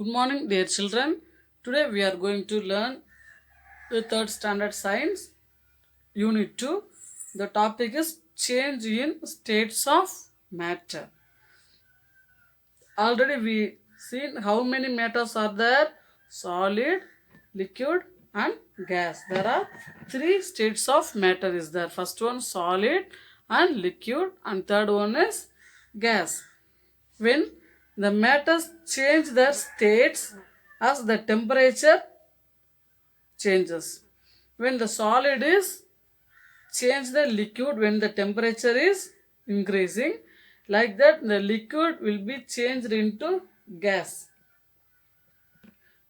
Good morning, dear children. Today we are going to learn the third standard science, unit 2. The topic is change in states of matter. Already we seen how many matters are there: solid, liquid, and gas. There are three states of matter is there. First one solid and liquid, and third one is gas. When the matters change their states as the temperature changes. When the solid is change the liquid when the temperature is increasing, like that the liquid will be changed into gas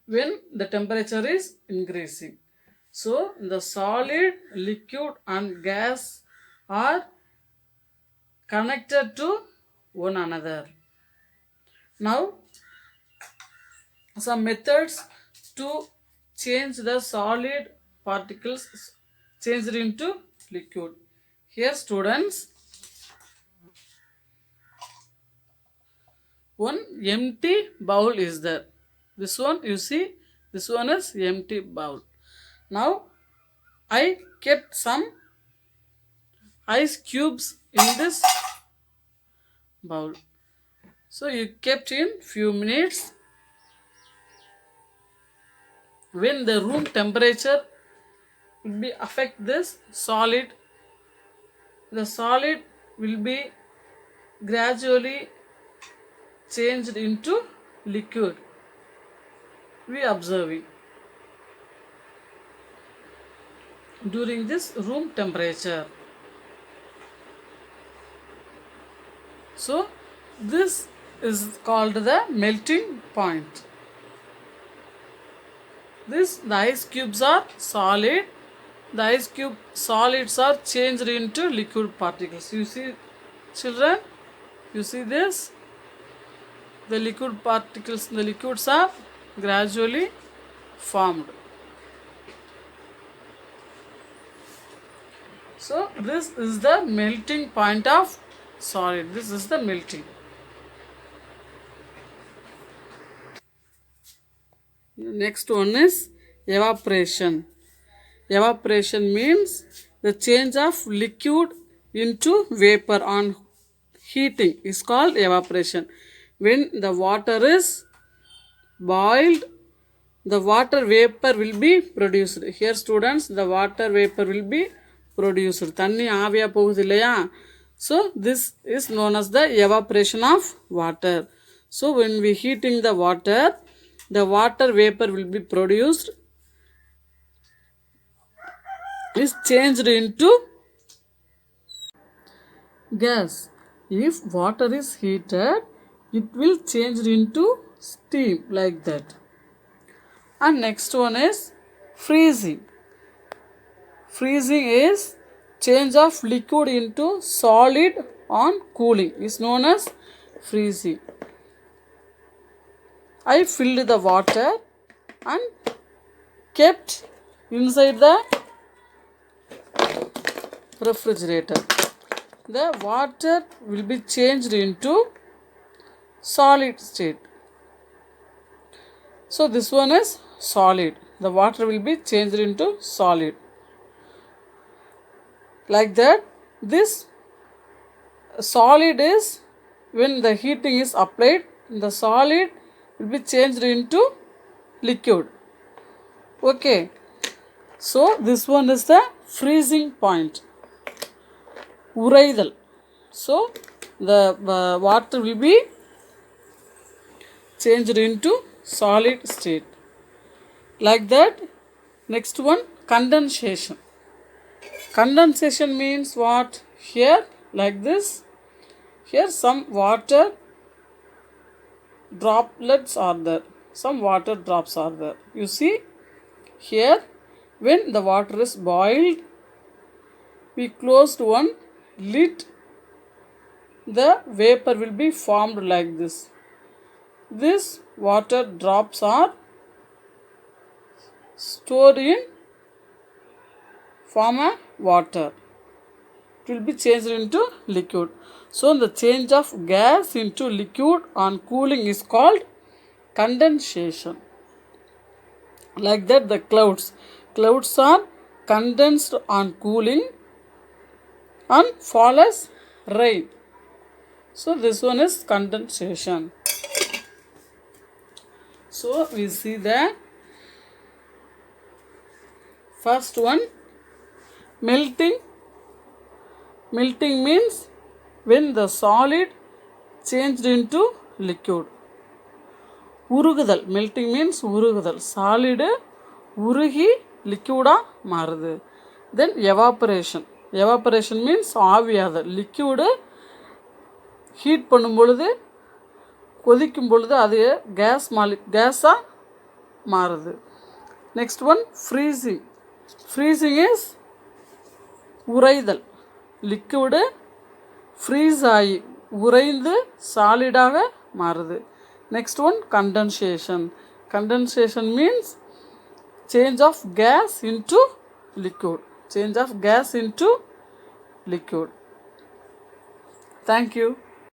when the temperature is increasing. So the solid, liquid and gas are connected to one another. Now some methods to change the solid particles changed into liquid. Here students, one empty bowl is there. This one you see, this one is empty bowl. Now I kept some ice cubes in this bowl. So you kept in few minutes. When the room temperature will be affect this solid, the solid will be gradually changed into liquid. We observing during this room temperature. So this is called the melting point. The ice cubes are solid. The ice cube solids are changed into liquid particles. You see, children, you see this? The liquid particles, the liquids are gradually formed. So this is the melting point of solid. This is the melting. Next one is evaporation. Evaporation means the change of liquid into vapor on heating is called evaporation. When the water is boiled, the water vapor will be produced. Here students, the water vapor will be produced. Thanni aviya pogudillaya. So this is known as the evaporation of water. So when we heating the water vapor will be produced, is changed into gas. If water is heated, it will change into steam like that. And next one is freezing. Freezing is change of liquid into solid on cooling is known as freezing. I filled the water and kept inside the refrigerator. The water will be changed into solid state. So this one is solid. The water will be changed into solid. Like that, this solid is when the heating is applied, the solid will be changed into liquid. Okay. So this one is the freezing point. Uraidal. So the water will be changed into solid state. Like that, next one, condensation. Condensation means what? Here, like this. Here some water droplets are there. Some water drops are there. You see, here when the water is boiled, we closed one lid, the vapor will be formed like this. This water drops are stored in form of water. It will be changed into liquid. So the change of gas into liquid on cooling is called condensation. Like that, the clouds are condensed on cooling and fall as rain. So this one is condensation. So we see the first one, melting. Melting means when the solid changed into liquid. உருகுதல், melting means உருகுதல், solid உருகி லிக்யூடாக மாறுது. Then evaporation. Evaporation means ஆவியாதல். Liquid heat பண்ணும் பொழுது, கொதிக்கும் பொழுது அது கேஸாக மாறுது. Next one freezing. Freezing is உறைதல். லிக்யூடு ஃப்ரீஸ் ஆகி உறைந்து சாலிடாக மாறுது. Next one condensation. Condensation means change of gas into liquid. Change of gas into liquid. Thank you.